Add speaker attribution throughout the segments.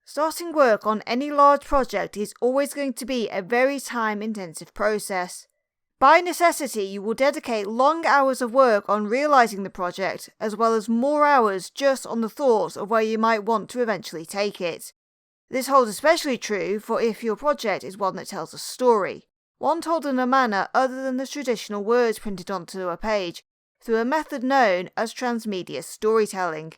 Speaker 1: Starting work on any large project is always going to be a very time-intensive process. By necessity, you will dedicate long hours of work on realising the project, as well as more hours just on the thoughts of where you might want to eventually take it. This holds especially true for if your project is one that tells a story, one told in a manner other than the traditional words printed onto a page, through a method known as transmedia storytelling.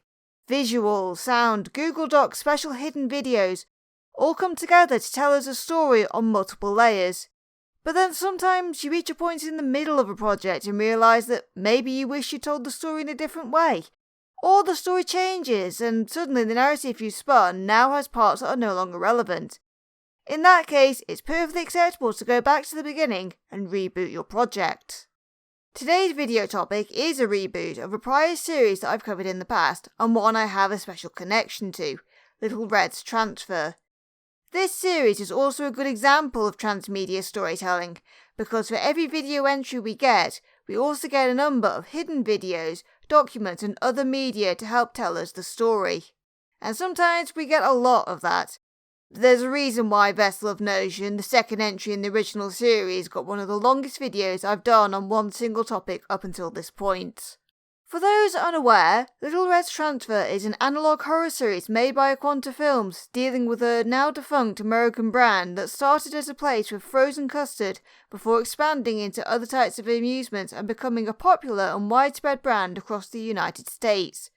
Speaker 1: Visual, sound, Google Docs, special hidden videos all come together to tell us a story on multiple layers. But then sometimes you reach a point in the middle of a project and realise that maybe you wish you told the story in a different way. Or the story changes and suddenly the narrative you spun now has parts that are no longer relevant. In that case, it's perfectly acceptable to go back to the beginning and reboot your project. Today's video topic is a reboot of a prior series that I've covered in the past, and one I have a special connection to, Little Red's Transfer. This series is also a good example of transmedia storytelling, because for every video entry we get, we also get a number of hidden videos, documents and other media to help tell us the story. And sometimes we get a lot of that. There's a reason why Vessel of Notion, the second entry in the original series, got one of the longest videos I've done on one single topic up until this point. For those unaware, Little Red's Transfer is an analogue horror series made by Aquanta Films, dealing with a now defunct American brand that started as a place with frozen custard before expanding into other types of amusement and becoming a popular and widespread brand across the United States.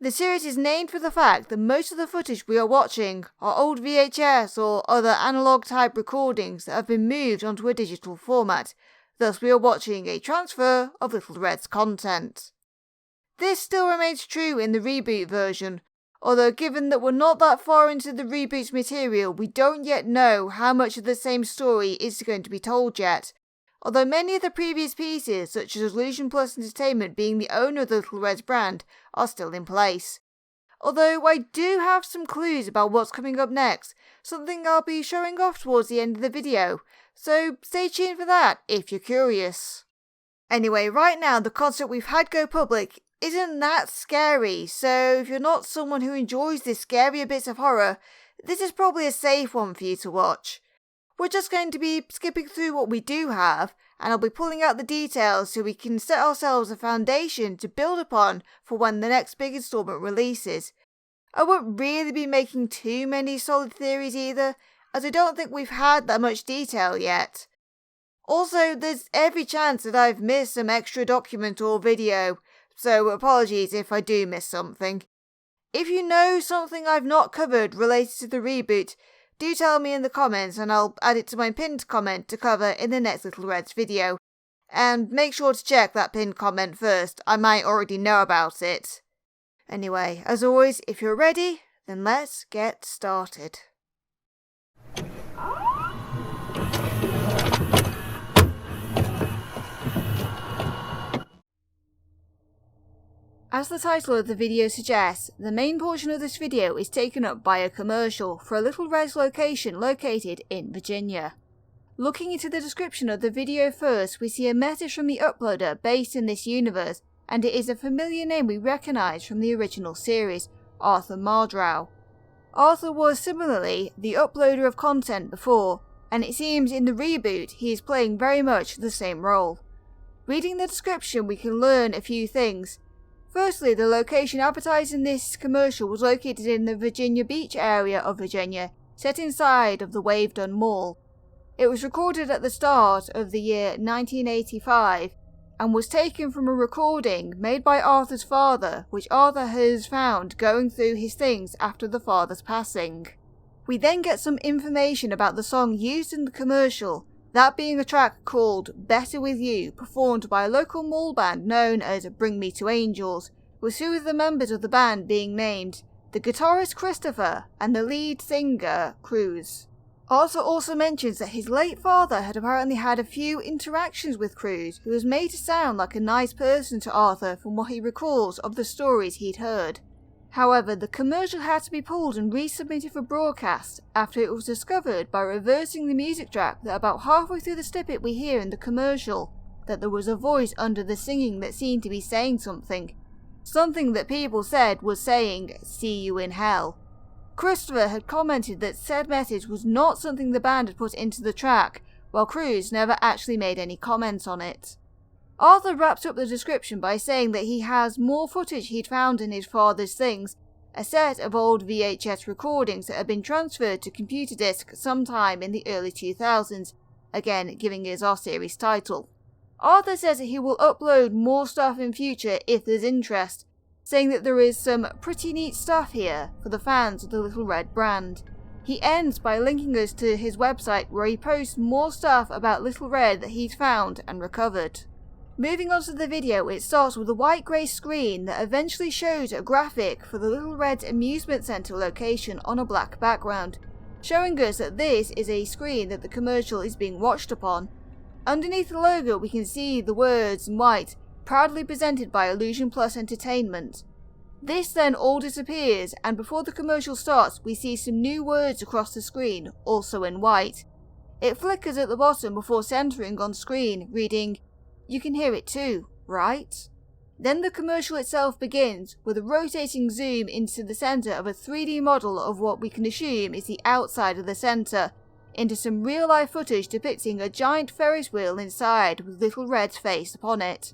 Speaker 1: The series is named for the fact that most of the footage we are watching are old VHS or other analogue type recordings that have been moved onto a digital format, thus we are watching a transfer of Little Red's content. This still remains true in the reboot version, although given that we're not that far into the reboot's material, we don't yet know how much of the same story is going to be told yet. Although many of the previous pieces, such as Illusion Plus Entertainment being the owner of the Little Red's brand, are still in place. Although I do have some clues about what's coming up next, something I'll be showing off towards the end of the video, so stay tuned for that if you're curious. Anyway, right now the concept we've had go public isn't that scary, so if you're not someone who enjoys the scarier bits of horror, this is probably a safe one for you to watch. We're just going to be skipping through what we do have, and I'll be pulling out the details so we can set ourselves a foundation to build upon for when the next big installment releases. I won't really be making too many solid theories either, as I don't think we've had that much detail yet. Also, there's every chance that I've missed some extra document or video, so apologies if I do miss something. If you know something I've not covered related to the reboot, do tell me in the comments and I'll add it to my pinned comment to cover in the next Little Red's video. And make sure to check that pinned comment first, I might already know about it. Anyway, as always, if you're ready, then let's get started. As the title of the video suggests, the main portion of this video is taken up by a commercial for a Little Red's location located in Virginia. Looking into the description of the video first, we see a message from the uploader based in this universe, and it is a familiar name we recognise from the original series, Arthur Mardrow. Arthur was similarly the uploader of content before, and it seems in the reboot he is playing very much the same role. Reading the description we can learn a few things. Firstly, the location advertised in this commercial was located in the Virginia Beach area of Virginia, set inside of the Wavedon Mall. It was recorded at the start of the year 1985 and was taken from a recording made by Arthur's father, which Arthur has found going through his things after the father's passing. We then get some information about the song used in the commercial, that being a track called Better With You, performed by a local mall band known as Bring Me to Angels, with two of the members of the band being named, the guitarist Christopher and the lead singer Cruz. Arthur also mentions that his late father had apparently had a few interactions with Cruz, who was made to sound like a nice person to Arthur from what he recalls of the stories he'd heard. However, the commercial had to be pulled and resubmitted for broadcast after it was discovered by reversing the music track that about halfway through the snippet we hear in the commercial, that there was a voice under the singing that seemed to be saying something. Something that people said was saying, "See you in hell." Christopher had commented that said message was not something the band had put into the track, while Cruz never actually made any comments on it. Arthur wrapped up the description by saying that he has more footage he'd found in his father's things, a set of old VHS recordings that had been transferred to computer disc sometime in the early 2000s, again giving us our series title. Arthur says that he will upload more stuff in future if there's interest, saying that there is some pretty neat stuff here for the fans of the Little Red brand. He ends by linking us to his website where he posts more stuff about Little Red that he's found and recovered. Moving on to the video, it starts with a white-grey screen that eventually shows a graphic for the Little Red Amusement Centre location on a black background, showing us that this is a screen that the commercial is being watched upon. Underneath the logo we can see the words in white, proudly presented by Illusion Plus Entertainment. This then all disappears, and before the commercial starts we see some new words across the screen, also in white. It flickers at the bottom before centering on screen, reading, "You can hear it too, right?" Then the commercial itself begins, with a rotating zoom into the centre of a 3D model of what we can assume is the outside of the centre, into some real-life footage depicting a giant Ferris wheel inside with Little Red's face upon it.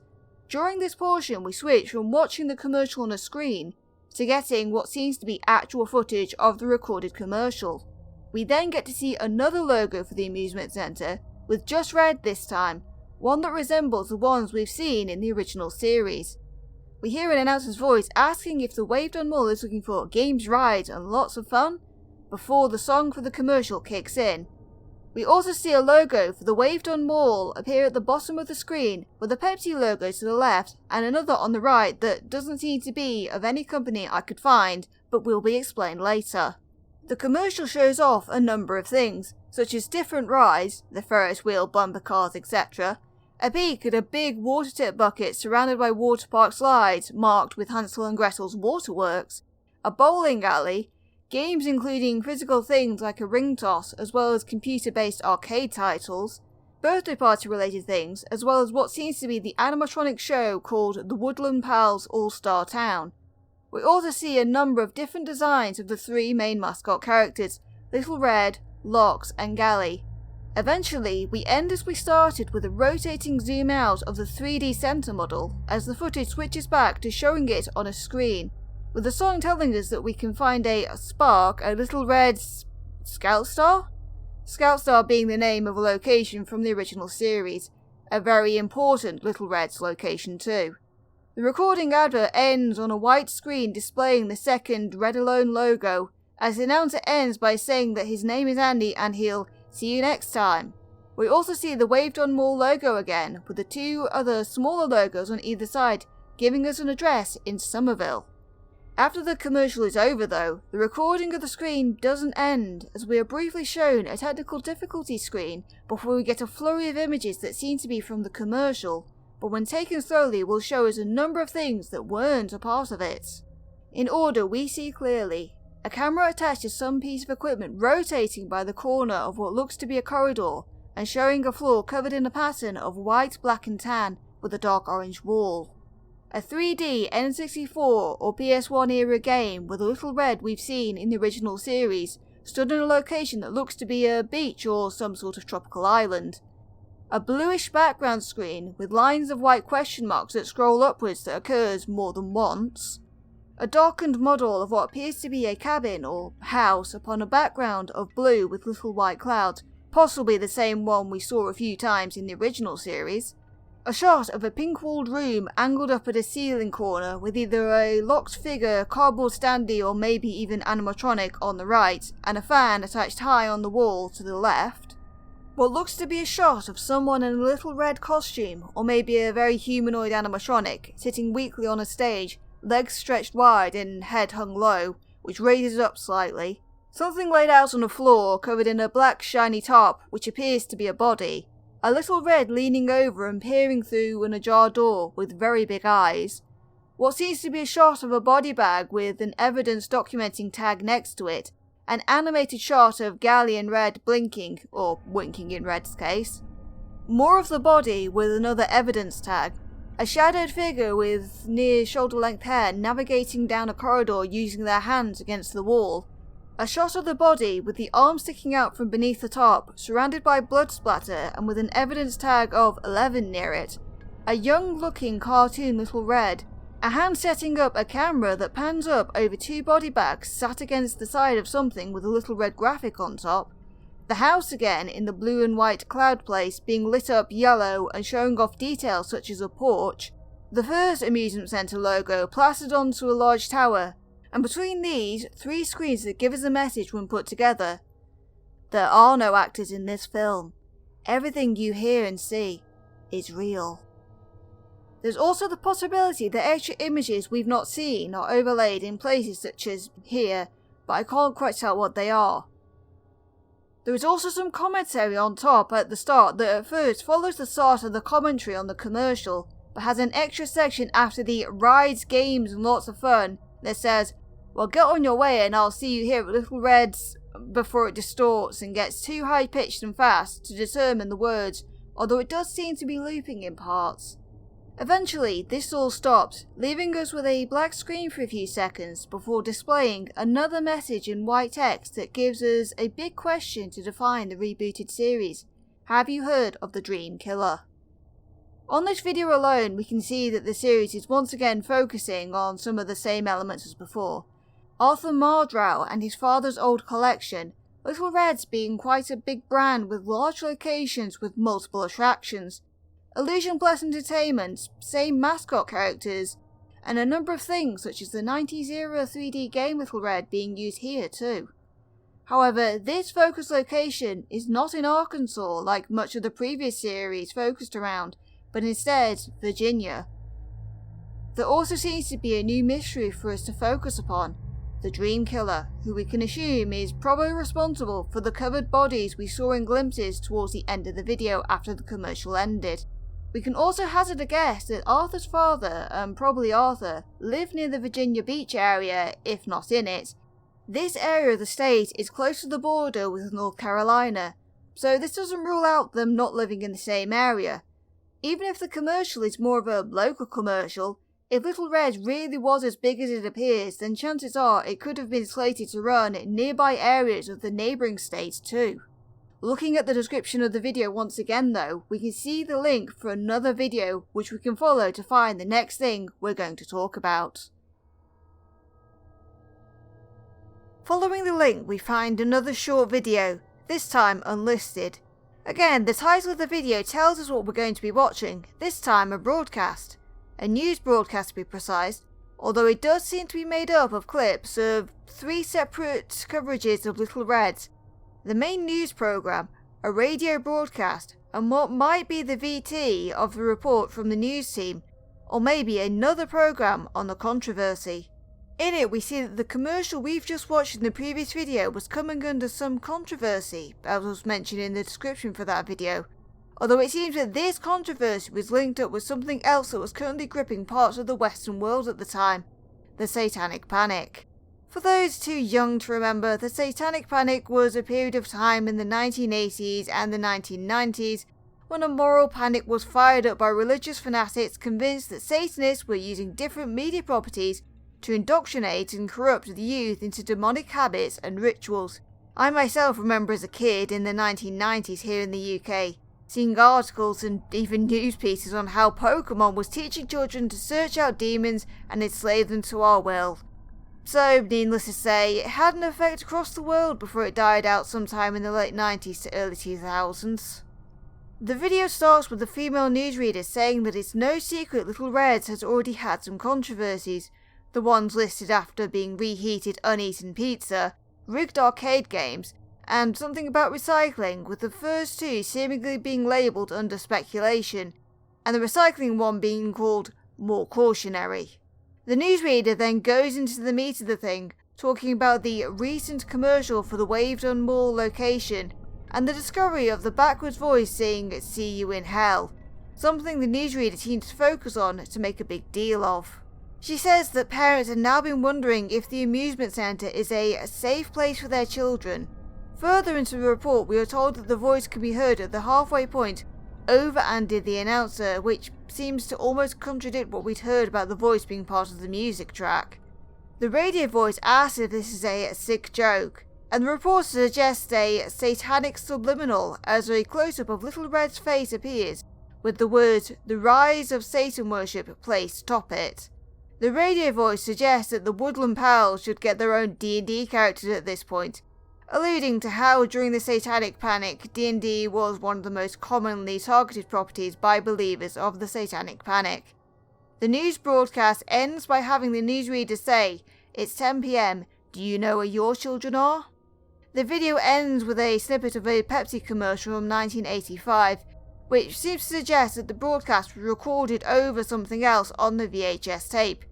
Speaker 1: During this portion we switch from watching the commercial on a screen to getting what seems to be actual footage of the recorded commercial. We then get to see another logo for the amusement centre, with just red this time, one that resembles the ones we've seen in the original series. We hear an announcer's voice asking if the Waved-On Mall is looking for games, rides and lots of fun, before the song for the commercial kicks in. We also see a logo for the Waved-On Mall appear at the bottom of the screen, with a Pepsi logo to the left and another on the right that doesn't seem to be of any company I could find, but will be explained later. The commercial shows off a number of things, such as different rides, the Ferris wheel, bumper cars, etc., a peek at a big water tip bucket surrounded by water park slides marked with Hansel and Gretel's waterworks, a bowling alley, games including physical things like a ring toss as well as computer-based arcade titles, birthday party related things, as well as what seems to be the animatronic show called the Woodland Pals All-Star Town. We also see a number of different designs of the three main mascot characters, Little Red, Lox and Gally. Eventually, we end as we started with a rotating zoom out of the 3D center model as the footage switches back to showing it on a screen, with the song telling us that we can find a spark, a Little Red Scout Star? Scout Star being the name of a location from the original series, a very important Little Red's location too. The recording advert ends on a white screen displaying the second Red Alone logo, as the announcer ends by saying that his name is Andy and he'll see you next time. We also see the Waved-On Mall logo again, with the two other smaller logos on either side, giving us an address in Somerville. After the commercial is over though, the recording of the screen doesn't end, as we are briefly shown a technical difficulty screen before we get a flurry of images that seem to be from the commercial, but when taken slowly will show us a number of things that weren't a part of it. In order we see clearly a camera attached to some piece of equipment rotating by the corner of what looks to be a corridor and showing a floor covered in a pattern of white, black and tan with a dark orange wall. A 3D N64 or PS1 era game with a Little Red we've seen in the original series stood in a location that looks to be a beach or some sort of tropical island. A bluish background screen with lines of white question marks that scroll upwards that occurs more than once. A darkened model of what appears to be a cabin or house upon a background of blue with little white clouds, possibly the same one we saw a few times in the original series. A shot of a pink-walled room angled up at a ceiling corner with either a locked figure, cardboard standee or maybe even animatronic on the right, and a fan attached high on the wall to the left. What looks to be a shot of someone in a Little Red costume, or maybe a very humanoid animatronic, sitting weakly on a stage, legs stretched wide and head hung low, which raises up slightly. Something laid out on the floor, covered in a black shiny top, which appears to be a body. A Little Red leaning over and peering through an ajar door with very big eyes. What seems to be a shot of a body bag with an evidence documenting tag next to it. An animated shot of Gally and Red blinking, or winking in Red's case. More of the body with another evidence tag. A shadowed figure with near shoulder-length hair navigating down a corridor using their hands against the wall. A shot of the body with the arm sticking out from beneath the top, surrounded by blood splatter and with an evidence tag of 11 near it. A young looking cartoon Little Red. A hand setting up a camera that pans up over 2 body bags sat against the side of something with a Little Red graphic on top. The house again in the blue and white cloud place being lit up yellow and showing off details such as a porch. The first amusement centre logo plastered onto a large tower, and between these, 3 screens that give us a message when put together. There are no actors in this film. Everything you hear and see is real. There's also the possibility that extra images we've not seen are overlaid in places such as here, but I can't quite tell what they are. There is also some commentary on top at the start that at first follows the start of the commentary on the commercial, but has an extra section after the rides, games and lots of fun that says, "Well, get on your way and I'll see you here at Little Red's," before it distorts and gets too high pitched and fast to determine the words, although it does seem to be looping in parts. Eventually, this all stops, leaving us with a black screen for a few seconds before displaying another message in white text that gives us a big question to define the rebooted series. Have you heard of the Dream Killer? On this video alone, we can see that the series is once again focusing on some of the same elements as before. Arthur Mardrow and his father's old collection, Little Red's being quite a big brand with large locations with multiple attractions, Illusion Plus Entertainment, same mascot characters, and a number of things such as the 90s era 3D game Little Red being used here too. However, this focus location is not in Arkansas like much of the previous series focused around, but instead Virginia. There also seems to be a new mystery for us to focus upon, the Dream Killer, who we can assume is probably responsible for the covered bodies we saw in glimpses towards the end of the video after the commercial ended. We can also hazard a guess that Arthur's father, and probably Arthur, lived near the Virginia Beach area, if not in it. This area of the state is close to the border with North Carolina, so this doesn't rule out them not living in the same area. Even if the commercial is more of a local commercial, if Little Red really was as big as it appears, then chances are it could have been slated to run in nearby areas of the neighbouring states too. Looking at the description of the video once again though, we can see the link for another video which we can follow to find the next thing we're going to talk about. Following the link we find another short video, this time unlisted. Again, the title of the video tells us what we're going to be watching, this time a broadcast. A news broadcast to be precise, although it does seem to be made up of clips of 3 separate coverages of Little Red. The main news programme, a radio broadcast, and what might be the VT of the report from the news team, or maybe another programme on the controversy. In it we see that the commercial we've just watched in the previous video was coming under some controversy, as was mentioned in the description for that video, although it seems that this controversy was linked up with something else that was currently gripping parts of the Western world at the time, the Satanic Panic. For those too young to remember, the Satanic Panic was a period of time in the 1980s and the 1990s when a moral panic was fired up by religious fanatics convinced that Satanists were using different media properties to indoctrinate and corrupt the youth into demonic habits and rituals. I myself remember as a kid in the 1990s here in the UK, seeing articles and even news pieces on how Pokemon was teaching children to search out demons and enslave them to our will. So, needless to say, it had an effect across the world before it died out sometime in the late 90s to early 2000s. The video starts with the female newsreader saying that it's no secret Little Red has already had some controversies, the ones listed after being reheated uneaten pizza, rigged arcade games, and something about recycling, with the first 2 seemingly being labelled under speculation, and the recycling one being called more cautionary. The newsreader then goes into the meat of the thing, talking about the recent commercial for the Wavedon Mall location, and the discovery of the backwards voice saying "see you in hell," something the newsreader seems to focus on to make a big deal of. She says that parents have now been wondering if the amusement centre is a safe place for their children. Further into the report we are told that the voice can be heard at the halfway point over Andy the announcer, which seems to almost contradict what we'd heard about the voice being part of the music track. The radio voice asks if this is a sick joke, and the report suggests a satanic subliminal as a close-up of Little Red's face appears, with the words "The Rise of Satan Worship" placed atop it. The radio voice suggests that the Woodland Pals should get their own D&D characters at this point, alluding to how during the Satanic Panic, D&D was one of the most commonly targeted properties by believers of the Satanic Panic. The news broadcast ends by having the newsreader say, "It's 10 PM, do you know where your children are?" The video ends with a snippet of a Pepsi commercial from 1985, which seems to suggest that the broadcast was recorded over something else on the VHS tape.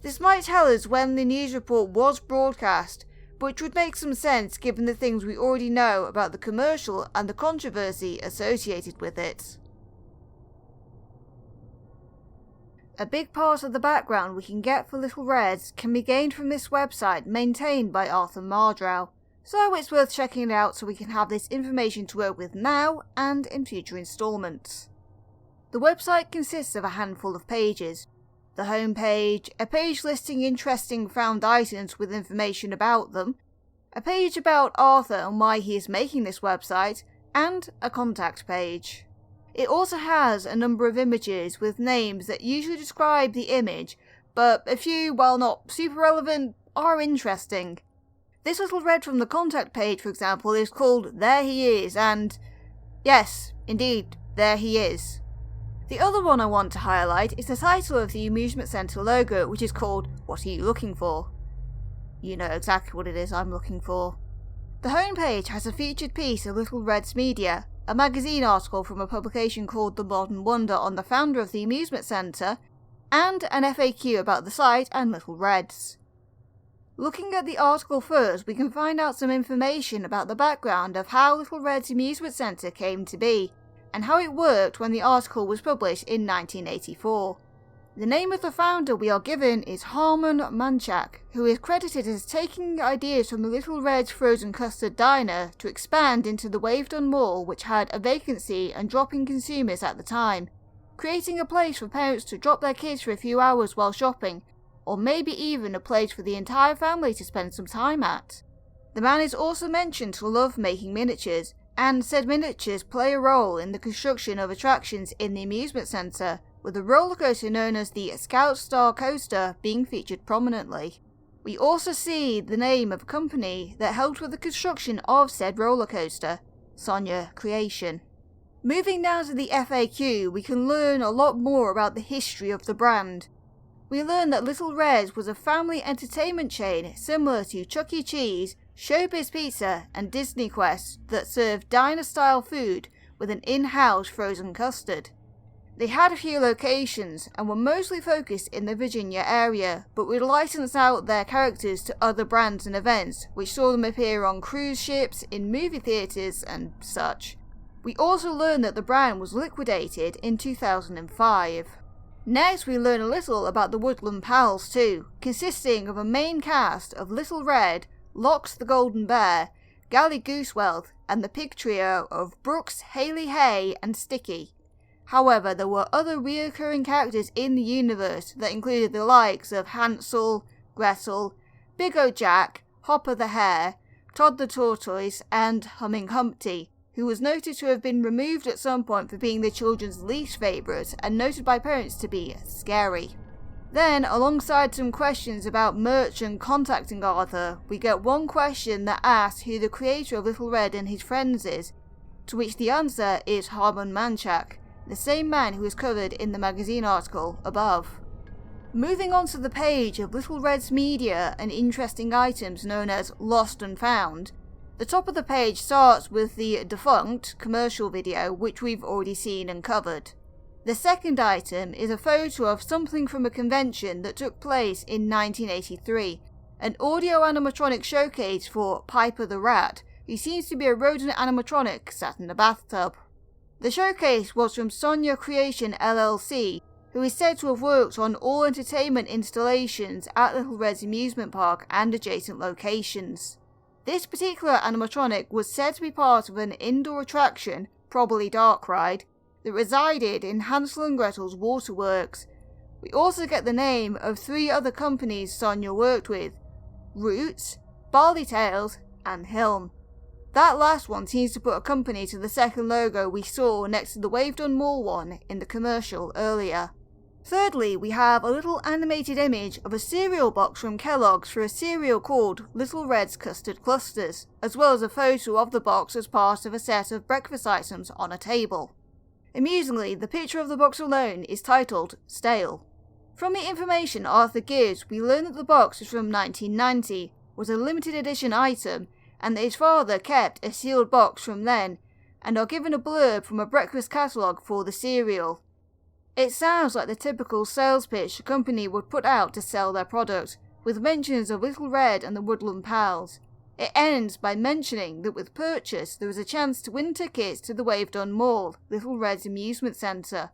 Speaker 1: This might tell us when the news report was broadcast, which would make some sense given the things we already know about the commercial and the controversy associated with it. A big part of the background we can get for Little Reds can be gained from this website maintained by Arthur Mardrow, so it's worth checking it out so we can have this information to work with now and in future installments. The website consists of a handful of pages. The home page, a page listing interesting found items with information about them, a page about Arthur and why he is making this website, and a contact page. It also has a number of images with names that usually describe the image, but a few, while not super relevant, are interesting. This Little Red from the contact page, for example, is called "There He Is," and yes, indeed, there he is. The other one I want to highlight is the title of the amusement centre logo, which is called "What Are You Looking For?" You know exactly what it is I'm looking for. The homepage has a featured piece of Little Red's media, a magazine article from a publication called The Modern Wonder on the founder of the amusement centre, and an FAQ about the site and Little Reds. Looking at the article first, we can find out some information about the background of how Little Red's amusement centre came to be, and how it worked when the article was published in 1984. The name of the founder we are given is Harmon Manchak, who is credited as taking ideas from the Little Red's frozen custard diner to expand into the Wavedon Mall, which had a vacancy and dropping consumers at the time, creating a place for parents to drop their kids for a few hours while shopping, or maybe even a place for the entire family to spend some time at. The man is also mentioned to love making miniatures, and said miniatures play a role in the construction of attractions in the amusement centre, with a roller coaster known as the Scout Star Coaster being featured prominently. We also see the name of a company that helped with the construction of said roller coaster, Sonia Creation. Moving now to the FAQ, we can learn a lot more about the history of the brand. We learn that Little Reds was a family entertainment chain similar to Chuck E. Cheese, Showbiz Pizza and Disney Quest that served diner-style food with an in-house frozen custard. They had a few locations and were mostly focused in the Virginia area, but would license out their characters to other brands and events, which saw them appear on cruise ships, in movie theatres and such. We also learn that the brand was liquidated in 2005. Next, we learn a little about the Woodland Pals too, consisting of a main cast of Little Red, Lox the Golden Bear, Gally Goosewealth, and the pig trio of Brooks, Haley Hay, and Sticky. However, there were other recurring characters in the universe that included the likes of Hansel, Gretel, Big O Jack, Hopper the Hare, Todd the Tortoise, and Humming Humpty, who was noted to have been removed at some point for being the children's least favourite and noted by parents to be scary. Then, alongside some questions about merch and contacting Arthur, we get one question that asks who the creator of Little Red and his friends is, to which the answer is Harmon Manchak, the same man who is covered in the magazine article above. Moving on to the page of Little Red's media and interesting items known as Lost and Found, the top of the page starts with the Defunct commercial video, which we've already seen and covered. The second item is a photo of something from a convention that took place in 1983, an audio animatronic showcase for Piper the Rat, who seems to be a rodent animatronic sat in a bathtub. The showcase was from Sonia Creation LLC, who is said to have worked on all entertainment installations at Little Red's amusement park and adjacent locations. This particular animatronic was said to be part of an indoor attraction, probably dark ride, that resided in Hansel and Gretel's waterworks. We also get the name of 3 other companies Sonia worked with: Roots, Barley Tales, and Hilm. That last one seems to put a company to the second logo we saw next to the Wave Done More one in the commercial earlier. Thirdly, we have a little animated image of a cereal box from Kellogg's for a cereal called Little Red's Custard Clusters, as well as a photo of the box as part of a set of breakfast items on a table. Amusingly, the picture of the box alone is titled Stale. From the information Arthur gives, we learn that the box is from 1990, was a limited edition item, and that his father kept a sealed box from then, and are given a blurb from a breakfast catalogue for the cereal. It sounds like the typical sales pitch a company would put out to sell their product, with mentions of Little Red and the Woodland Pals. It ends by mentioning that with purchase there is a chance to win tickets to the Wave Done Mall, Little Red's amusement centre.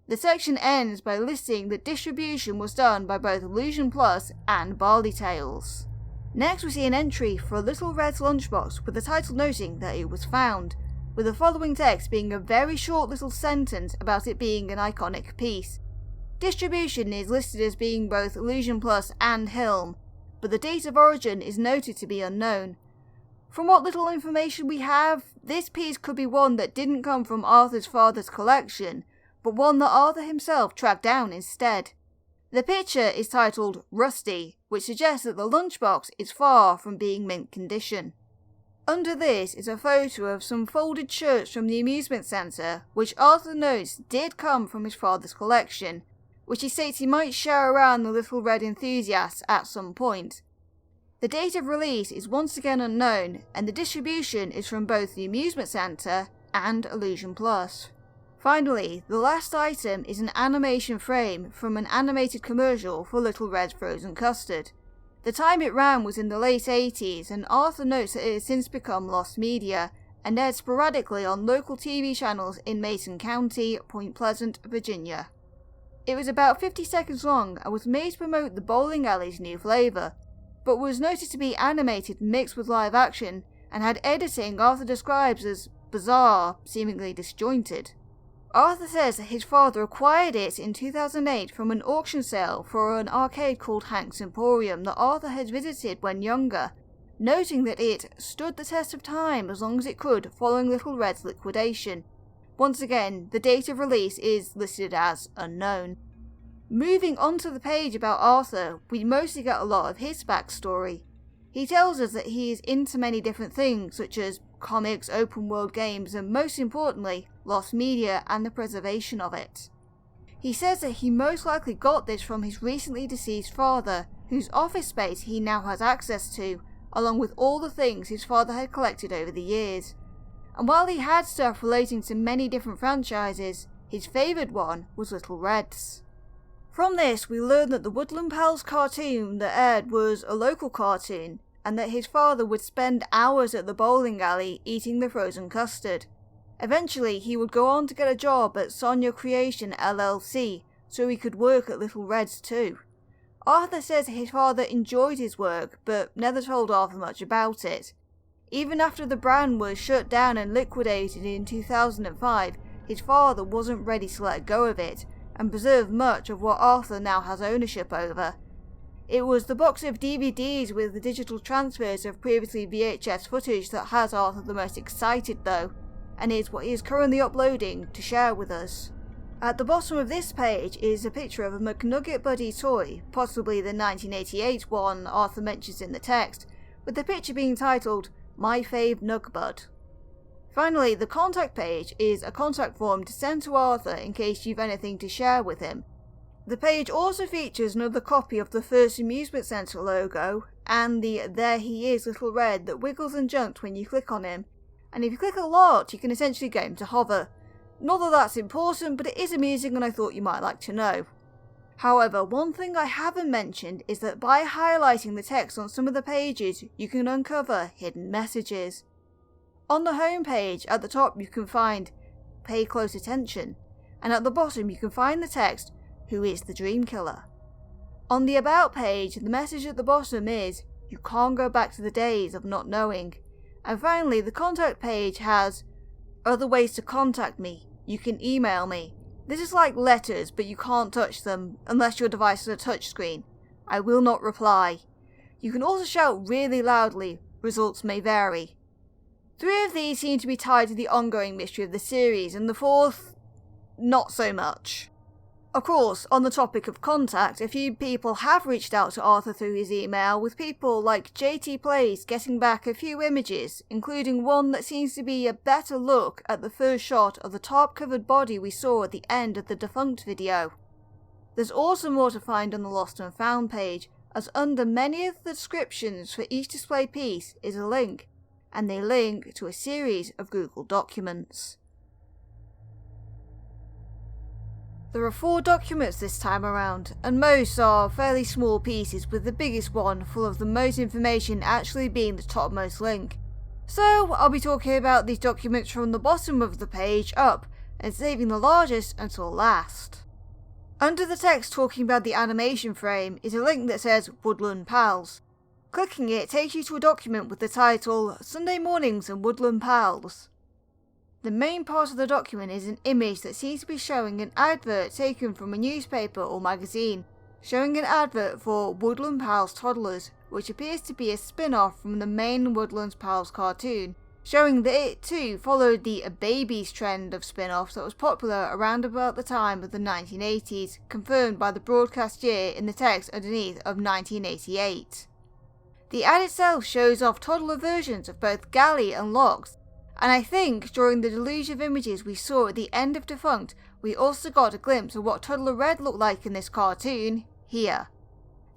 Speaker 1: The section ends by listing that distribution was done by both Illusion Plus and Barley Tales. Next we see an entry for Little Red's lunchbox with the title noting that it was found, with the following text being a very short little sentence about it being an iconic piece. Distribution is listed as being both Illusion Plus and Hilm, but the date of origin is noted to be unknown. From what little information we have, this piece could be one that didn't come from Arthur's father's collection, but one that Arthur himself tracked down instead. The picture is titled Rusty, which suggests that the lunchbox is far from being mint condition. Under this is a photo of some folded shirts from the amusement centre, which Arthur notes did come from his father's collection, which he states he might share around the Little Red enthusiasts at some point. The date of release is once again unknown, and the distribution is from both the amusement centre and Illusion Plus. Finally, the last item is an animation frame from an animated commercial for Little Red's frozen custard. The time it ran was in the late 80s, and Arthur notes that it has since become lost media, and aired sporadically on local TV channels in Mason County, Point Pleasant, Virginia. It was about 50 seconds long and was made to promote the bowling alley's new flavour, but was noted to be animated mixed with live action, and had editing Arthur describes as bizarre, seemingly disjointed. Arthur says that his father acquired it in 2008 from an auction sale for an arcade called Hank's Emporium that Arthur had visited when younger, noting that it stood the test of time as long as it could following Little Red's liquidation. Once again, the date of release is listed as unknown. Moving on to the page about Arthur, we mostly get a lot of his backstory. He tells us that he is into many different things, such as comics, open world games, and most importantly, lost media and the preservation of it. He says that he most likely got this from his recently deceased father, whose office space he now has access to, along with all the things his father had collected over the years. And while he had stuff relating to many different franchises, his favoured one was Little Red's. From this, we learn that the Woodland Pals cartoon that aired was a local cartoon, and that his father would spend hours at the bowling alley eating the frozen custard. Eventually, he would go on to get a job at Sonia Creation LLC, so he could work at Little Red's too. Arthur says his father enjoyed his work, but never told Arthur much about it. Even after the brand was shut down and liquidated in 2005, his father wasn't ready to let go of it, and preserved much of what Arthur now has ownership over. It was the box of DVDs with the digital transfers of previously VHS footage that has Arthur the most excited though, and is what he is currently uploading to share with us. At the bottom of this page is a picture of a McNugget Buddy toy, possibly the 1988 one Arthur mentions in the text, with the picture being titled, My Fave Nug Bud. Finally, the contact page is a contact form to send to Arthur in case you've anything to share with him. The page also features another copy of the first amusement centre logo, and the There He Is Little Red that wiggles and jumps when you click on him, and if you click a lot you can essentially get him to hover. Not that that's important, but it is amusing and I thought you might like to know. However, one thing I haven't mentioned is that by highlighting the text on some of the pages you can uncover hidden messages. On the home page, at the top you can find Pay Close Attention, and at the bottom you can find the text Who is the Dream Killer? On the About page, the message at the bottom is You can't go back to the days of not knowing. And finally, the contact page has Other ways to contact me. You can email me. This is like letters, but you can't touch them unless your device is a touchscreen. I will not reply. You can also shout really loudly, Results may vary. 3 of these seem to be tied to the ongoing mystery of the series, and the 4th, not so much. Of course, on the topic of contact, a few people have reached out to Arthur through his email, with people like JT Plays getting back a few images, including one that seems to be a better look at the first shot of the tarp-covered body we saw at the end of the Defunct video. There's also more to find on the Lost and Found page, as under many of the descriptions for each displayed piece is a link, and they link to a series of Google documents. There are 4 documents this time around, and most are fairly small pieces, with the biggest one full of the most information actually being the topmost link. So I'll be talking about these documents from the bottom of the page up, and saving the largest until last. Under the text talking about the animation frame is a link that says Woodland Pals. Clicking it takes you to a document with the title Sunday Mornings and Woodland Pals. The main part of the document is an image that seems to be showing an advert taken from a newspaper or magazine, showing an advert for Woodland Pals Toddlers, which appears to be a spin-off from the main Woodland Pals cartoon, showing that it too followed the babies trend of spin-offs that was popular around about the time of the 1980s, confirmed by the broadcast year in the text underneath of 1988. The ad itself shows off toddler versions of both Gally and Lox, and I think during the deluge of images we saw at the end of Defunct, we also got a glimpse of what Toddler Red looked like in this cartoon, here.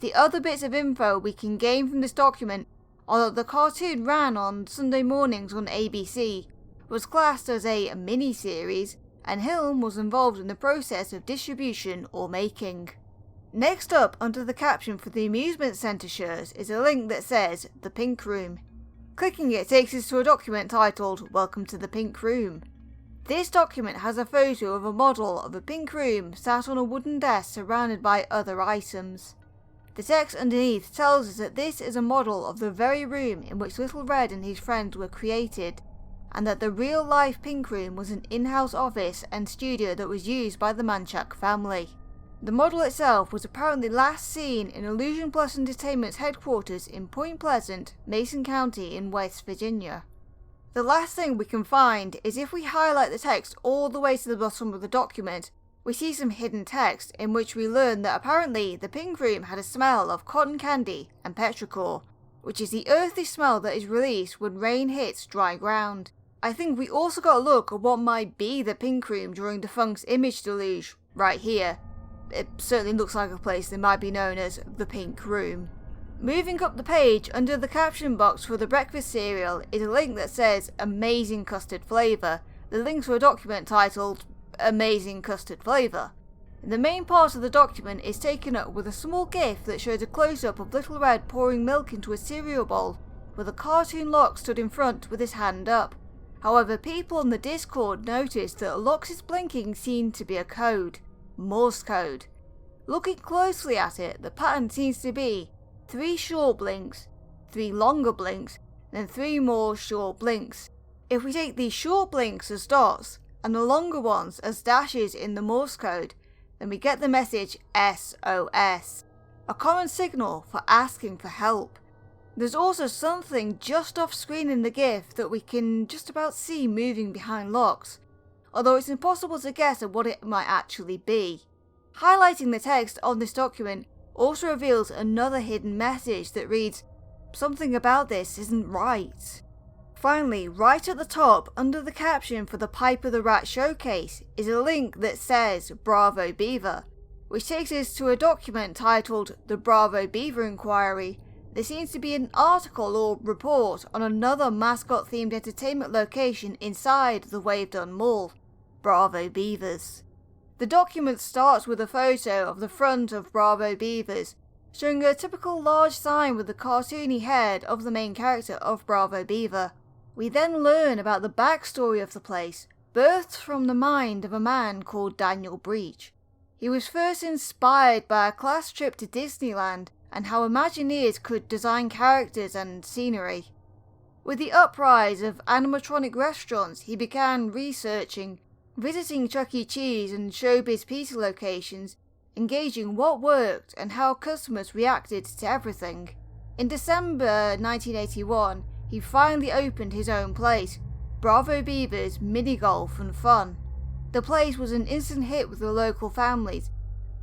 Speaker 1: The other bits of info we can gain from this document are that the cartoon ran on Sunday mornings on ABC, was classed as a mini-series, and Hilm was involved in the process of distribution or making. Next up, under the caption for the amusement centre shirts, is a link that says The Pink Room. Clicking it takes us to a document titled Welcome to the Pink Room. This document has a photo of a model of a pink room sat on a wooden desk surrounded by other items. The text underneath tells us that this is a model of the very room in which Little Red and his friends were created, and that the real-life Pink Room was an in-house office and studio that was used by the Manchak family. The model itself was apparently last seen in Illusion Plus Entertainment's headquarters in Point Pleasant, Mason County in West Virginia. The last thing we can find is if we highlight the text all the way to the bottom of the document, we see some hidden text in which we learn that apparently the Pink Room had a smell of cotton candy and petrichor, which is the earthy smell that is released when rain hits dry ground. I think we also got a look at what might be the Pink Room during Defunct's image deluge, right here. It certainly looks like a place that might be known as the Pink Room. Moving up the page, under the caption box for the breakfast cereal is a link that says Amazing Custard Flavour. The link to a document titled Amazing Custard Flavour. The main part of the document is taken up with a small gif that shows a close-up of Little Red pouring milk into a cereal bowl, with a cartoon Lox stood in front with his hand up. However, people on the Discord noticed that Lox's blinking seemed to be a code. Morse code. Looking closely at it, the pattern seems to be 3 short blinks, 3 longer blinks, then 3 more short blinks. If we take these short blinks as dots, and the longer ones as dashes in the Morse code, then we get the message SOS, a common signal for asking for help. There's also something just off screen in the GIF that we can just about see moving behind Lox, although it's impossible to guess at what it might actually be. Highlighting the text on this document also reveals another hidden message that reads, "Something about this isn't right." Finally, right at the top, under the caption for the Piper the Rat showcase, is a link that says Bravo Beaver, which takes us to a document titled The Bravo Beaver Inquiry. There seems to be an article or report on another mascot-themed entertainment location inside the Wave Done Mall, Bravo Beavers. The document starts with a photo of the front of Bravo Beavers, showing a typical large sign with the cartoony head of the main character of Bravo Beaver. We then learn about the backstory of the place, birthed from the mind of a man called Daniel Breach. He was first inspired by a class trip to Disneyland and how Imagineers could design characters and scenery. With the uprise of animatronic restaurants, he began researching, visiting Chuck E. Cheese and Showbiz Pizza locations, engaging what worked and how customers reacted to everything. In December 1981, he finally opened his own place, Bravo Beaver's Mini Golf and Fun. The place was an instant hit with the local families,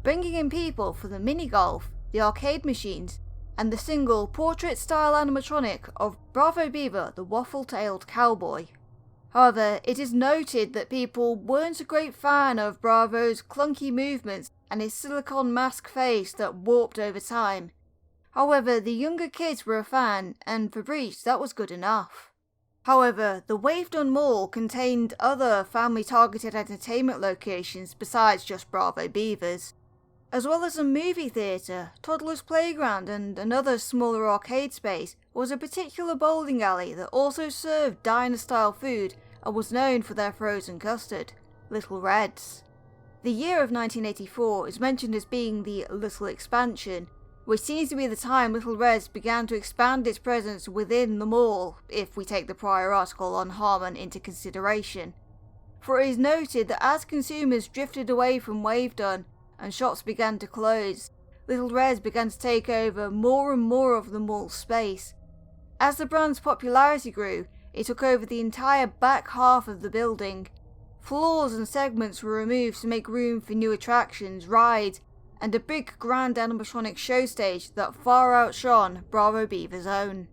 Speaker 1: bringing in people for the mini golf, the arcade machines, and the single portrait-style animatronic of Bravo Beaver the waffle-tailed cowboy. However, it is noted that people weren't a great fan of Bravo's clunky movements and his silicone mask face that warped over time. However, the younger kids were a fan, and for Breach that was good enough. However, the Wavedon Mall contained other family-targeted entertainment locations besides just Bravo Beavers. As well as a movie theatre, toddler's playground and another smaller arcade space, was a particular bowling alley that also served diner-style food and was known for their frozen custard, Little Red's. The year of 1984 is mentioned as being the Little Expansion, which seems to be the time Little Red's began to expand its presence within the mall, if we take the prior article on Harmon into consideration. For it is noted that as consumers drifted away from Wavedon and shops began to close, Little Red's began to take over more and more of the mall's space. As the brand's popularity grew, it took over the entire back half of the building. Floors and segments were removed to make room for new attractions, rides, and a big grand animatronic show stage that far outshone Bravo Beaver's own.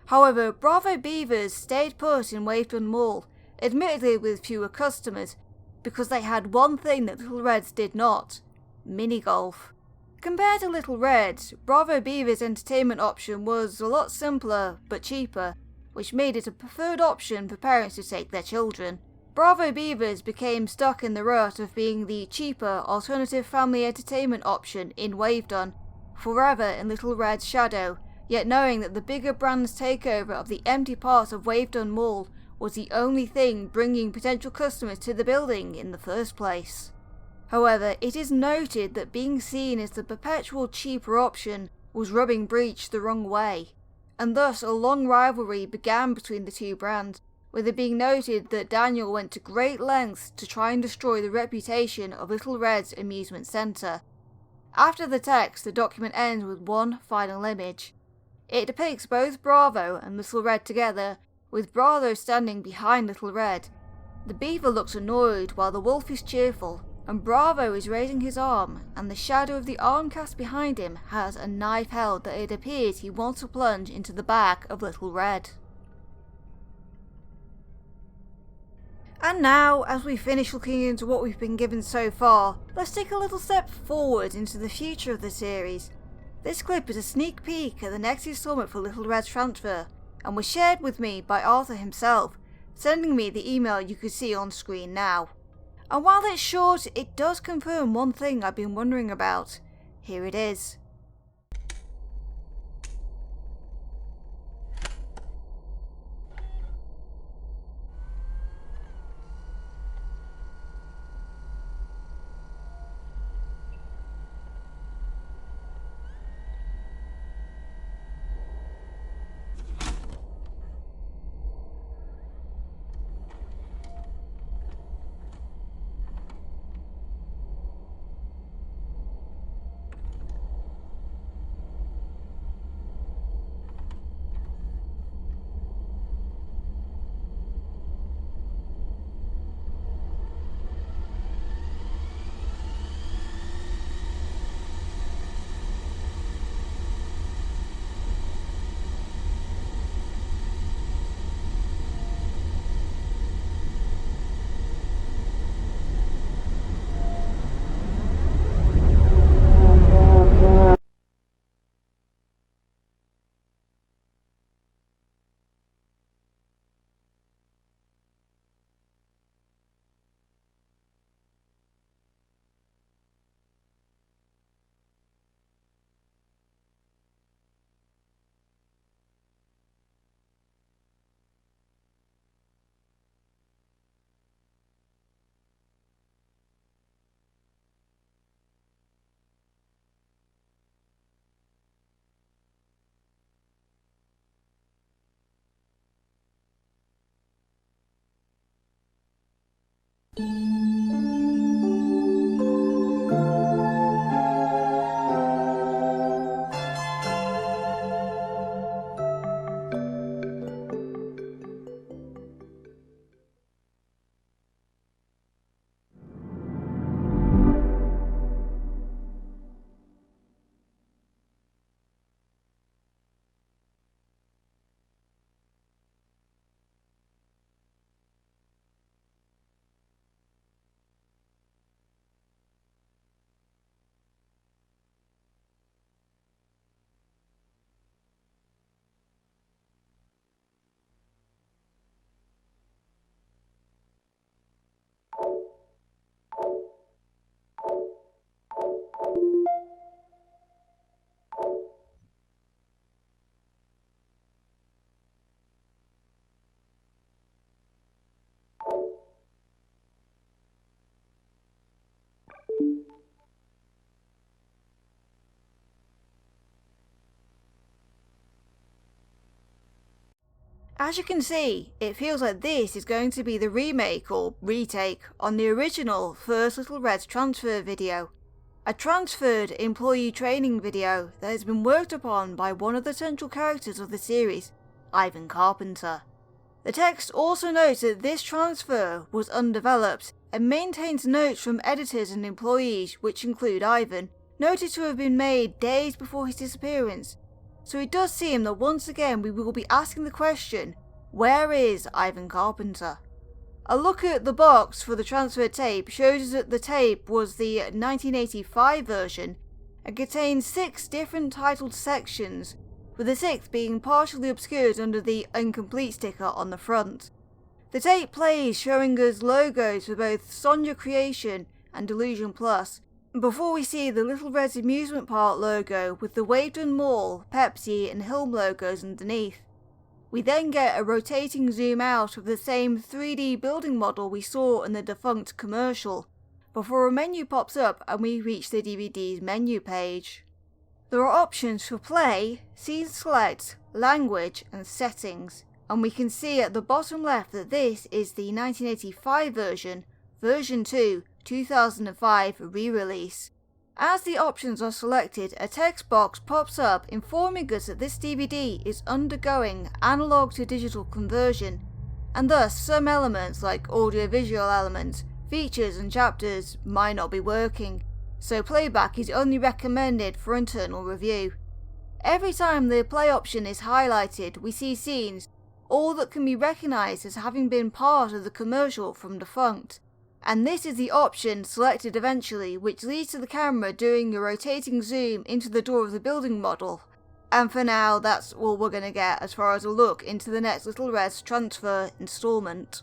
Speaker 1: However, Bravo Beavers stayed put in Wavedon Mall, admittedly with fewer customers, because they had one thing that Little Red's did not: mini golf. Compared to Little Red's, Bravo Beaver's entertainment option was a lot simpler but cheaper, which made it a preferred option for parents to take their children. Bravo Beavers became stuck in the rut of being the cheaper alternative family entertainment option in Wavedon, forever in Little Red's shadow, yet knowing that the bigger brand's takeover of the empty part of Wavedon Mall was the only thing bringing potential customers to the building in the first place. However, it is noted that being seen as the perpetual cheaper option was rubbing Breach the wrong way, and thus a long rivalry began between the two brands, with it being noted that Daniel went to great lengths to try and destroy the reputation of Little Red's amusement centre. After the text, the document ends with one final image. It depicts both Bravo and Little Red together, with Bravo standing behind Little Red. The beaver looks annoyed while the wolf is cheerful, and Bravo is raising his arm, and the shadow of the arm cast behind him has a knife held that it appears he wants to plunge into the back of Little Red. And now, as we finish looking into what we've been given so far, let's take a little step forward into the future of the series. This clip is a sneak peek at the next installment for Little Red's transfer, and was shared with me by Arthur himself, sending me the email you can see on screen now. And while it's short, it does confirm one thing I've been wondering about. Here it is. As you can see, it feels like this is going to be the remake or retake on the original first Little Red's transfer video. A transferred employee training video that has been worked upon by one of the central characters of the series, Ivan Carpenter. The text also notes that this transfer was undeveloped and maintains notes from editors and employees, which include Ivan, noted to have been made days before his disappearance. So it does seem that once again we will be asking the question, where is Ivan Carpenter? A look at the box for the transferred tape shows us that the tape was the 1985 version and contains 6 different titled sections, with the 6th being partially obscured under the incomplete sticker on the front. The tape plays showing us logos for both Sonia Creation and Delusion Plus, before we see the Little Red's amusement park logo with the Wavedon Mall, Pepsi and Hilm logos underneath. We then get a rotating zoom out of the same 3D building model we saw in the Defunct commercial, before a menu pops up and we reach the DVD's menu page. There are options for play, scene select, language and settings, and we can see at the bottom left that this is the 1985 version, version 2, 2005 re-release. As the options are selected, a text box pops up informing us that this DVD is undergoing analog to digital conversion, and thus some elements like audio-visual elements, features and chapters might not be working, so playback is only recommended for internal review. Every time the play option is highlighted, we see scenes, all that can be recognised as having been part of the commercial from Defunct. And this is the option selected eventually, which leads to the camera doing a rotating zoom into the door of the building model. And for now, that's all we're going to get as far as a look into the next Little Red's transfer installment.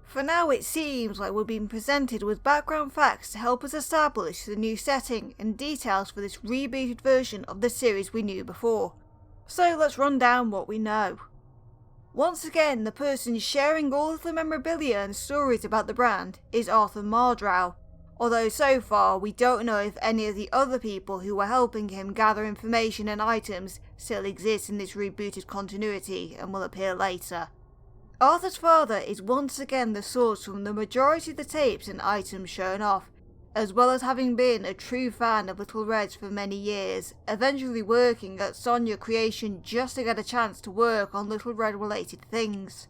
Speaker 1: For now, it seems like we're being presented with background facts to help us establish the new setting and details for this rebooted version of the series we knew before. So let's run down what we know. Once again, the person sharing all of the memorabilia and stories about the brand is Arthur Mardrow, although so far we don't know if any of the other people who were helping him gather information and items still exist in this rebooted continuity and will appear later. Arthur's father is once again the source from the majority of the tapes and items shown off, as well as having been a true fan of Little Red's for many years, eventually working at Sonia Creation just to get a chance to work on Little Red related things.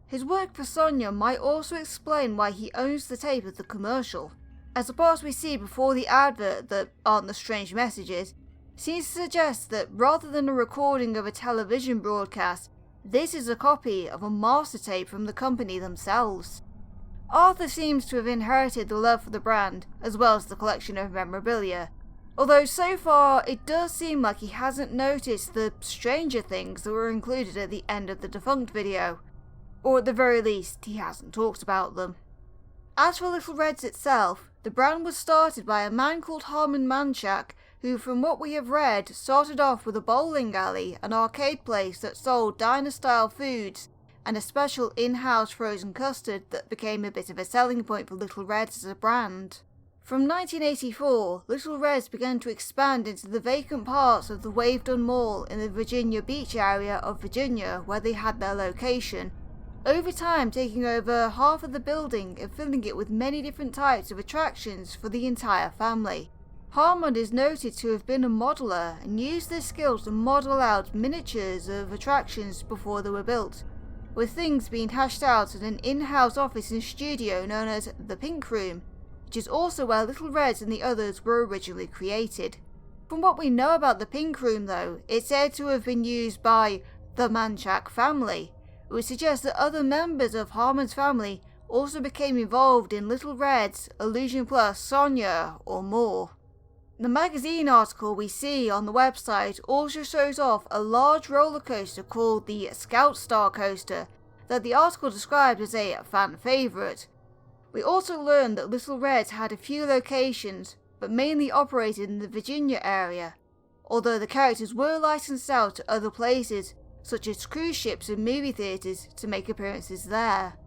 Speaker 1: His work for Sonia might also explain why he owns the tape of the commercial, as the parts we see before the advert that aren't the strange messages seems to suggest that rather than a recording of a television broadcast, this is a copy of a master tape from the company themselves. Arthur seems to have inherited the love for the brand, as well as the collection of memorabilia, although so far it does seem like he hasn't noticed the stranger things that were included at the end of the Defunct video, or at the very least he hasn't talked about them. As for Little Red's itself, the brand was started by a man called Harmon Manchak, who from what we have read started off with a bowling alley, an arcade place that sold diner-style foods, and a special in-house frozen custard that became a bit of a selling point for Little Red's as a brand. From 1984, Little Red's began to expand into the vacant parts of the Wavedon Mall in the Virginia Beach area of Virginia where they had their location, over time taking over half of the building and filling it with many different types of attractions for the entire family. Harmon is noted to have been a modeller and used this skill to model out miniatures of attractions before they were built, with things being hashed out in an in-house office and studio known as the Pink Room, which is also where Little Red's and the others were originally created. From what we know about the Pink Room though, it's said to have been used by the Manchak family, which suggests that other members of Harmon's family also became involved in Little Red's, Illusion Plus, Sonia, or more. The magazine article we see on the website also shows off a large roller coaster called the Scout Star Coaster that the article described as a fan favourite. We also learned that Little Red had a few locations, but mainly operated in the Virginia area, although the characters were licensed out to other places, such as cruise ships and movie theatres, to make appearances there.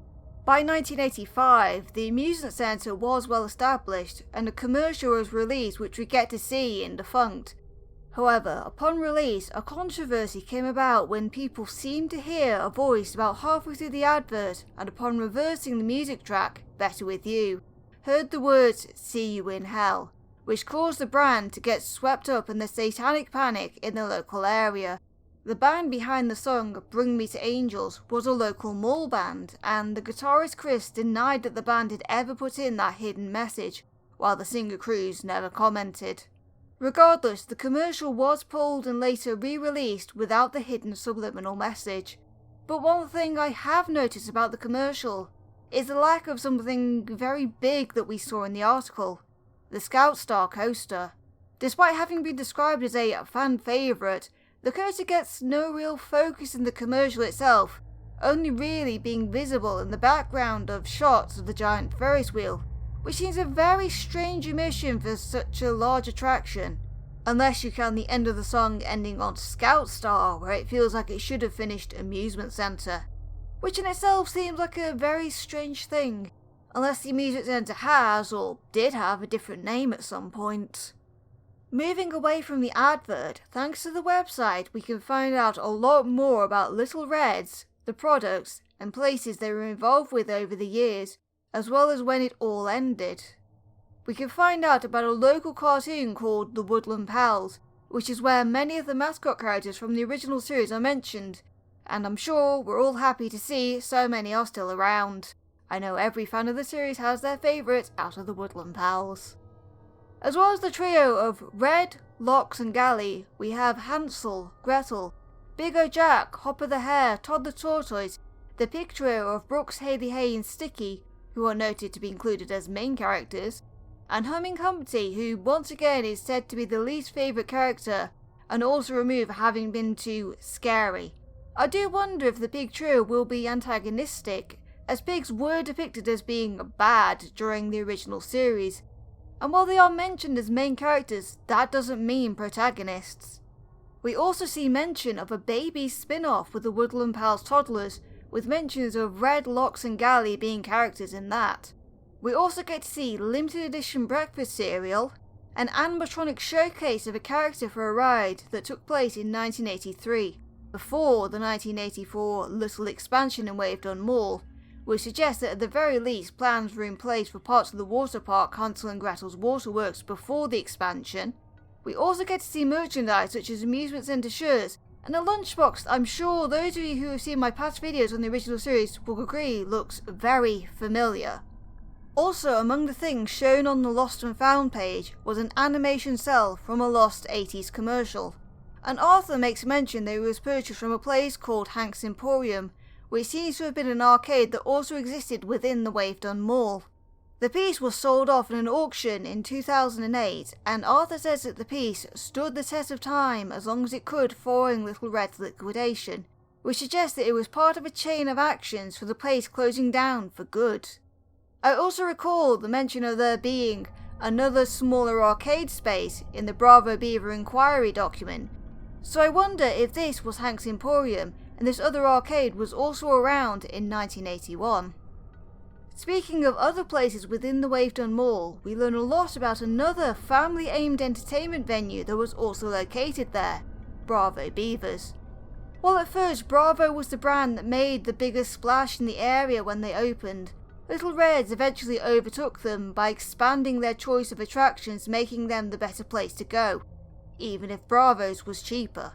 Speaker 1: By 1985, the amusement centre was well established, and a commercial was released which we get to see in Defunct. However, upon release, a controversy came about when people seemed to hear a voice about halfway through the advert, and upon reversing the music track, Better With You, heard the words "See You in Hell," which caused the brand to get swept up in the satanic panic in the local area. The band behind the song Bring Me to Angels was a local mall band, and the guitarist Chris denied that the band had ever put in that hidden message, while the singer Cruz never commented. Regardless, the commercial was pulled and later re-released without the hidden subliminal message. But one thing I have noticed about the commercial is the lack of something very big that we saw in the article: the Scout Star coaster. Despite having been described as a fan favourite, the coaster gets no real focus in the commercial itself, only really being visible in the background of shots of the giant Ferris wheel, which seems a very strange omission for such a large attraction, unless you count the end of the song ending on Scout Star, where it feels like it should have finished Amusement Centre, which in itself seems like a very strange thing, unless the Amusement Centre has, or did have, a different name at some point. Moving away from the advert, thanks to the website we can find out a lot more about Little Reds, the products, and places they were involved with over the years, as well as when it all ended. We can find out about a local cartoon called The Woodland Pals, which is where many of the mascot characters from the original series are mentioned, and I'm sure we're all happy to see so many are still around. I know every fan of the series has their favourite out of the Woodland Pals. As well as the trio of Red, Lox and Gally, we have Hansel, Gretel, Big O Jack, Hopper the Hare, Todd the Tortoise, the pig trio of Brooks, Haley Hay and Sticky, who are noted to be included as main characters, and Humming Humpty, who once again is said to be the least favourite character, and also removed for having been too scary. I do wonder if the pig trio will be antagonistic, as pigs were depicted as being bad during the original series, and while they are mentioned as main characters, that doesn't mean protagonists. We also see mention of a baby spin-off with the Woodland Pals toddlers, with mentions of Red, Lox and Gally being characters in that. We also get to see limited edition breakfast cereal, an animatronic showcase of a character for a ride that took place in 1983, before the 1984 little expansion in Wavedon Mall, which suggests that at the very least plans were in place for parts of the water park Hansel and Gretel's Waterworks before the expansion. We also get to see merchandise such as amusement centre shirts, and a lunchbox that I'm sure those of you who have seen my past videos on the original series will agree looks very familiar. Also among the things shown on the Lost and Found page was an animation cell from a Lost 80s commercial. And Arthur makes mention that it was purchased from a place called Hank's Emporium, which seems to have been an arcade that also existed within the Wavedon Mall. The piece was sold off in an auction in 2008, and Arthur says that the piece stood the test of time as long as it could following Little Red's liquidation, which suggests that it was part of a chain of actions for the place closing down for good. I also recall the mention of there being another smaller arcade space in the Bravo Beaver inquiry document, so I wonder if this was Hank's Emporium and this other arcade was also around in 1981. Speaking of other places within the Wavedon Mall, we learn a lot about another family-aimed entertainment venue that was also located there, Bravo Beavers. While at first Bravo was the brand that made the biggest splash in the area when they opened, Little Reds eventually overtook them by expanding their choice of attractions, making them the better place to go, even if Bravo's was cheaper.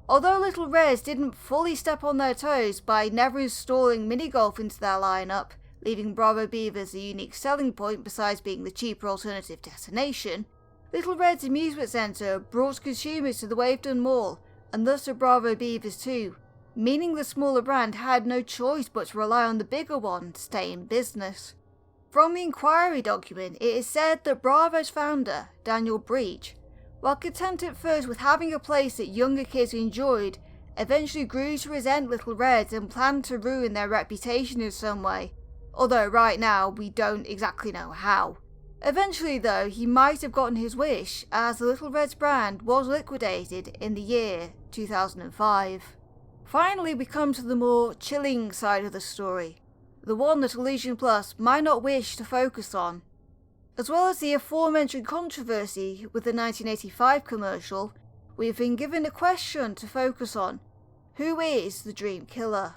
Speaker 1: Although Little Reds didn't fully step on their toes by never installing mini-golf into their lineup, leaving Bravo Beavers a unique selling point besides being the cheaper alternative destination, Little Red's amusement centre brought consumers to the Wavedon Mall, and thus to Bravo Beavers too, meaning the smaller brand had no choice but to rely on the bigger one to stay in business. From the inquiry document, it is said that Bravo's founder, Daniel Breach, while content at first with having a place that younger kids enjoyed, eventually grew to resent Little Reds and planned to ruin their reputation in some way, although right now we don't exactly know how. Eventually though, he might have gotten his wish, as the Little Reds brand was liquidated in the year 2005. Finally we come to the more chilling side of the story, the one that Illusion Plus might not wish to focus on. As well as the aforementioned controversy with the 1985 commercial, we've been given a question to focus on. Who is the Dream Killer?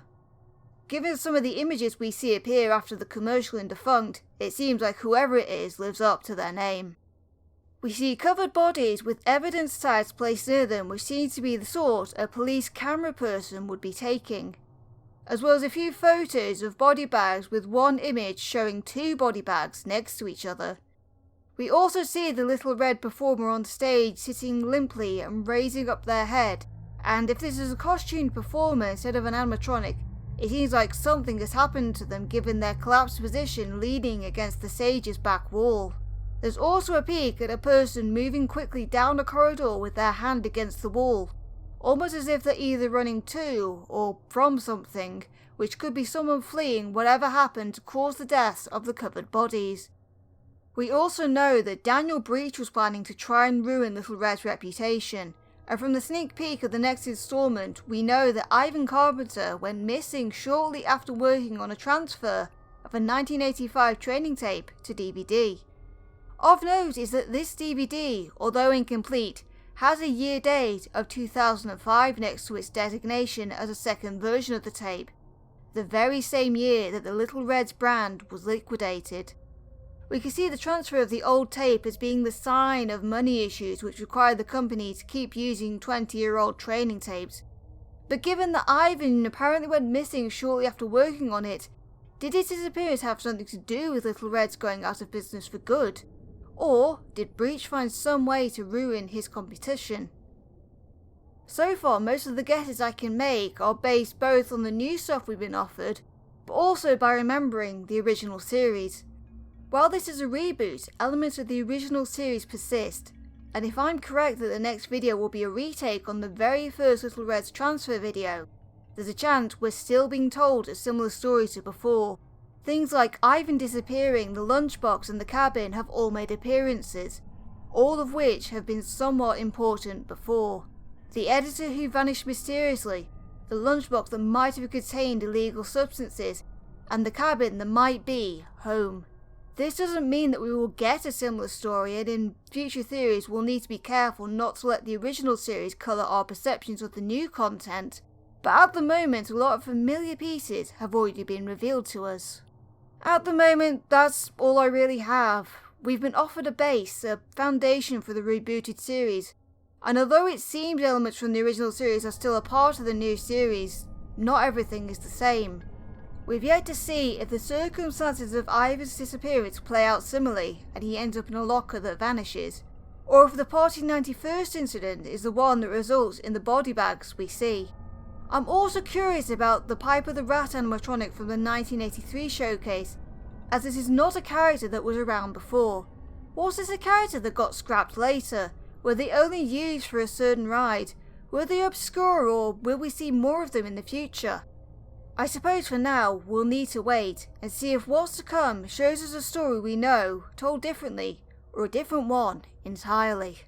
Speaker 1: Given some of the images we see appear after the commercial in Defunct, it seems like whoever it is lives up to their name. We see covered bodies with evidence tags placed near them which seem to be the sort a police camera person would be taking, as well as a few photos of body bags with one image showing two body bags next to each other. We also see the little red performer on stage sitting limply and raising up their head, and if this is a costumed performer instead of an animatronic, it seems like something has happened to them given their collapsed position leaning against the stage's back wall. There's also a peek at a person moving quickly down a corridor with their hand against the wall, almost as if they're either running to or from something, which could be someone fleeing whatever happened to cause the deaths of the covered bodies. We also know that Daniel Breach was planning to try and ruin Little Red's reputation, and from the sneak peek of the next installment, we know that Ivan Carpenter went missing shortly after working on a transfer of a 1985 training tape to DVD. Of note is that this DVD, although incomplete, has a year date of 2005 next to its designation as a second version of the tape, the very same year that the Little Red's brand was liquidated. We can see the transfer of the old tape as being the sign of money issues which required the company to keep using 20-year-old training tapes. But given that Ivan apparently went missing shortly after working on it, did his disappearance have something to do with Little Red's going out of business for good? Or did Breach find some way to ruin his competition? So far, most of the guesses I can make are based both on the new stuff we've been offered, but also by remembering the original series. While this is a reboot, elements of the original series persist, and if I'm correct that the next video will be a retake on the very first Little Red's transfer video, there's a chance we're still being told a similar story to before. Things like Ivan disappearing, the lunchbox and the cabin have all made appearances, all of which have been somewhat important before. The editor who vanished mysteriously, the lunchbox that might have contained illegal substances, and the cabin that might be home. This doesn't mean that we will get a similar story, and in future theories we'll need to be careful not to let the original series colour our perceptions of the new content, but at the moment a lot of familiar pieces have already been revealed to us. At the moment, that's all I really have. We've been offered a base, a foundation for the rebooted series, and although it seems elements from the original series are still a part of the new series, not everything is the same. We've yet to see if the circumstances of Ivan's disappearance play out similarly and he ends up in a locker that vanishes, or if the Party 91st incident is the one that results in the body bags we see. I'm also curious about the Piper the Rat animatronic from the 1983 showcase, as this is not a character that was around before. Was this a character that got scrapped later? Were they only used for a certain ride? Were they obscure, or will we see more of them in the future? I suppose for now we'll need to wait and see if what's to come shows us a story we know, told differently, or a different one entirely.